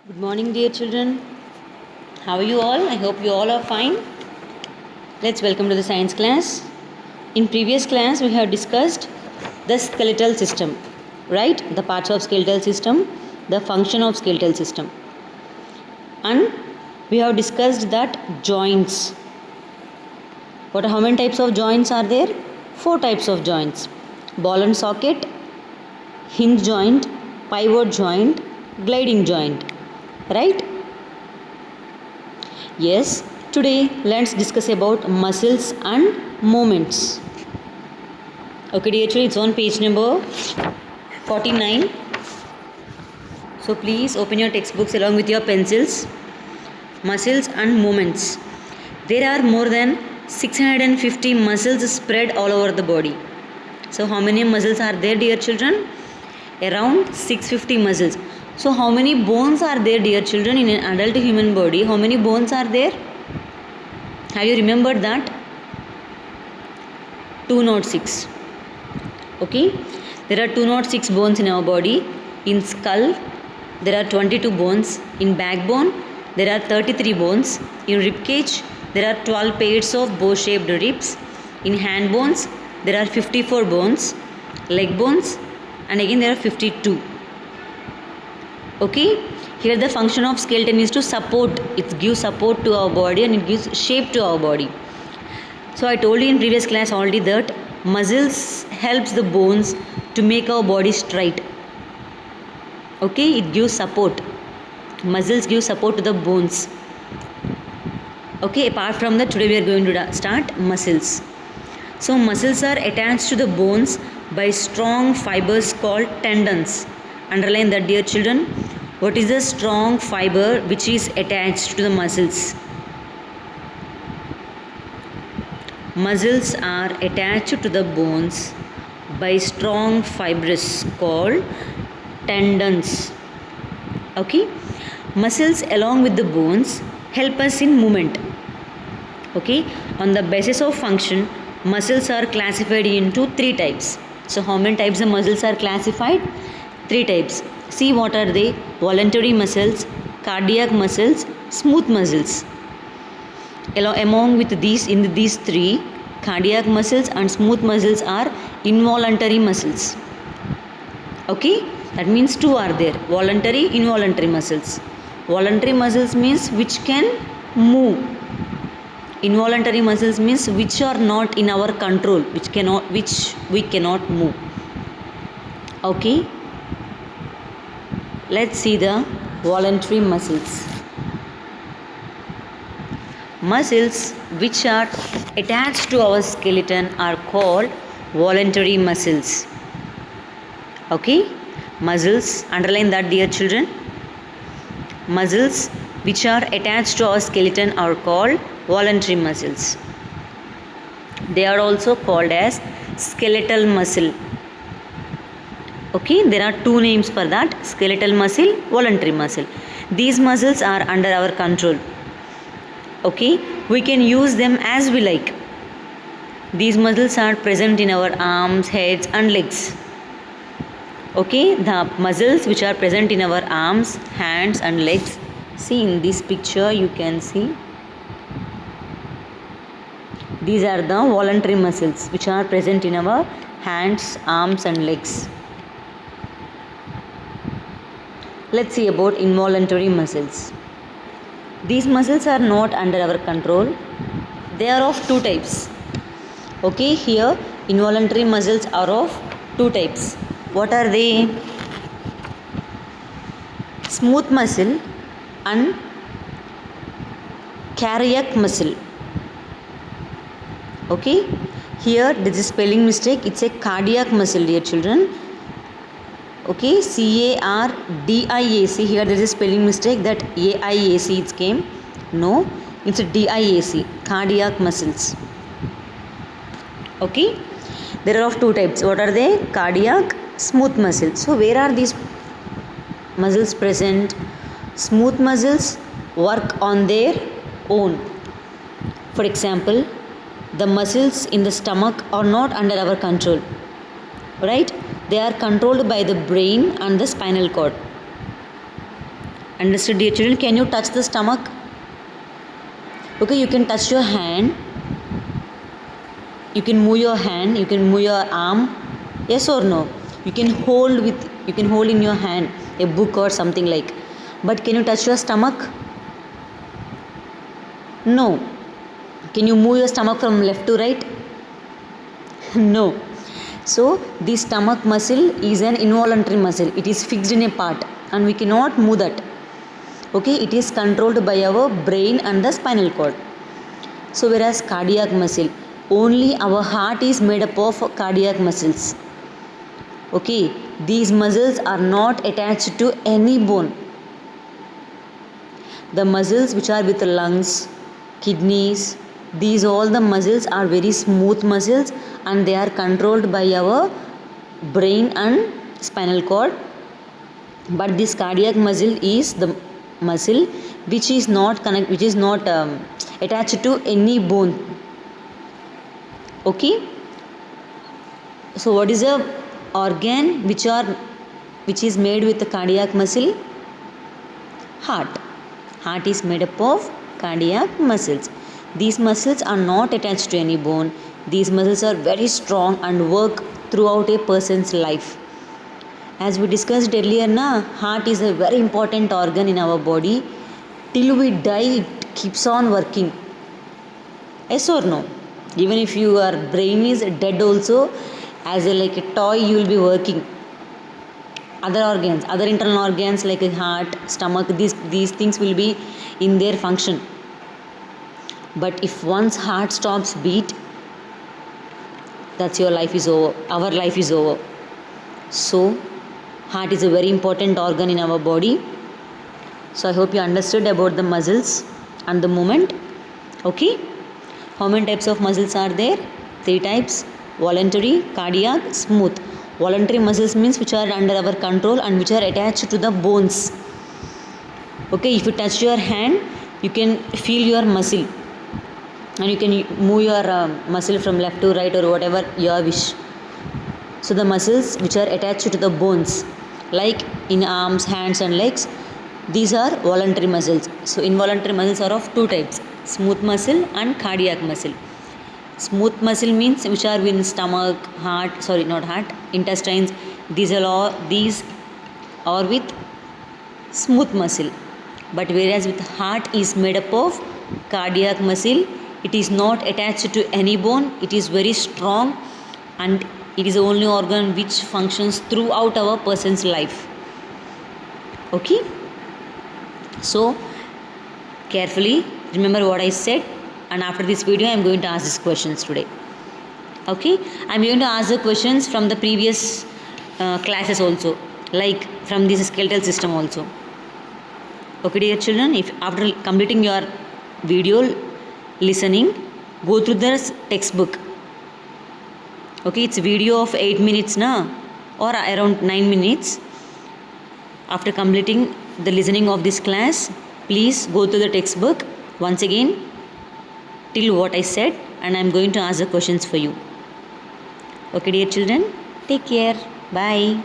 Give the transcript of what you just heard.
Good morning, dear children. How are you all? I hope you all are fine. Let's welcome to the science class. In previous class, we have discussed the skeletal system, right? The parts of skeletal system, the function of skeletal system, and we have discussed that joints. How many types of joints are there? 4 types of joints: ball and socket, hinge joint, pivot joint, gliding joint, right? Yes, today let's discuss about muscles and movements. Okay, actually it's on page number 49. So please open your textbooks along with your pencils. Muscles and movements. There are more than 650 muscles spread all over the body. So how many muscles are there, dear children? Around 650 muscles. So how many bones are there, dear children, in an adult human body? How many bones are there? Have you remembered that? 206. Okay, there are 206 bones in our body. In skull there are 22 bones. In backbone there are 33 bones. In rib cage there are 12 pairs of bow shaped ribs. In hand bones there are 54 bones. Leg bones, and again there are 52. Okay, here the function of skeleton is to support. It gives support to our body and it gives shape to our body. So I told you in previous class already that muscles helps the bones to make our body straight. Okay, it gives support. Muscles give support to the bones. Okay, apart from that, today we are going to start muscles. So muscles are attached to the bones by strong fibers called tendons. Underline that, dear children. What is the strong fiber which is attached to the muscles? Muscles are attached to the bones by strong fibers called tendons. Okay, muscles along with the bones help us in movement. Okay, on the basis of function, muscles are classified into 3 types. So how many types of muscles are classified? 3 types. See, what are they? Voluntary muscles, cardiac muscles, smooth muscles. Among with these, in these 3, cardiac muscles and smooth muscles are involuntary muscles. Okay, that means 2 are there: voluntary, involuntary muscles. Voluntary muscles means which can move. Involuntary muscles means which are not in our control, which we cannot move. Okay, let's see the voluntary muscles. Muscles which are attached to our skeleton are called voluntary muscles. Okay, muscles, underline that, dear children. Muscles which are attached to our skeleton are called voluntary muscles. They are also called as skeletal muscle. Okay, there are 2 names for that: skeletal muscle, voluntary muscle. These muscles are under our control. Okay, we can use them as we like. These muscles are present in our arms, heads and legs. Okay, the muscles which are present in our arms, hands and legs. See, in this picture you can see these are the voluntary muscles which are present in our hands, arms and legs. Let's see about involuntary muscles. These muscles are not under our control. They are of 2 types. Okay, here involuntary muscles are of 2 types. What are they? Smooth muscle and cardiac muscle. Okay, here this is spelling mistake. It's a cardiac muscle, dear children. Okay, CARDIAC. Here there is a spelling mistake, that AIAC it came. No, it's a DIAC, cardiac muscles. Okay, there are of 2 types. What are they? Cardiac, smooth muscles. So where are these muscles present? Smooth muscles work on their own. For example, the muscles in the stomach are not under our control, right? They are controlled by the brain and the spinal cord. Understood, dear children? Can you touch the stomach? Okay, you can touch your hand. You can move your hand. You can move your arm. Yes or no? You can hold in your hand a book or something like. But can you touch your stomach? No. Can you move your stomach from left to right? No. So the stomach muscle is an involuntary muscle. It is fixed in a part and we cannot move that. Okay, it is controlled by our brain and the spinal cord. So whereas cardiac muscle, only our heart is made up of cardiac muscles. Okay, these muscles are not attached to any bone. The muscles which are with the lungs, kidneys, these all the muscles are very smooth muscles and they are controlled by our brain and spinal cord. But this cardiac muscle is the muscle which is not attached to any bone. Okay, so what is the organ which is made with the cardiac muscle? Heart is made up of cardiac muscles. These muscles are not attached to any bone. These muscles are very strong and work throughout a person's life. As we discussed earlier, heart is a very important organ in our body. Till we die, it keeps on working. Yes or no? Even if your brain is dead also, as like a toy, you will be working. Other organs, other internal organs like a heart, stomach, these things will be in their function. But if once heart stops beat, that's your life is over. Our life is over. So heart is a very important organ in our body. So I hope you understood about the muscles and the movement. Okay, how many types of muscles are there? 3 types: voluntary, cardiac, smooth. Voluntary muscles means which are under our control and which are attached to the bones. Okay, if you touch your hand, you can feel your muscle and you can move your muscle from left to right or whatever your wish. So the muscles which are attached to the bones, like in arms, hands and legs, these are voluntary muscles. So involuntary muscles are of 2 types: smooth muscle and cardiac muscle. Smooth muscle means which are in stomach, intestines. These are with smooth muscle. But whereas with heart is made up of cardiac muscle, it is not attached to any bone. It is very strong and it is the only organ which functions throughout our person's life. Okay, so carefully remember what I said, and after this video I am going to ask these questions today. Okay, I am going to ask the questions from the previous classes also, like from this skeletal system also. Okay, dear children, if after completing your video listening, go through the textbook. Okay, it's a video of 8 minutes or around 9 minutes. After completing the listening of this class, please go to the textbook once again till what I said, and I am going to ask the questions for you. Okay, dear children, take care. Bye.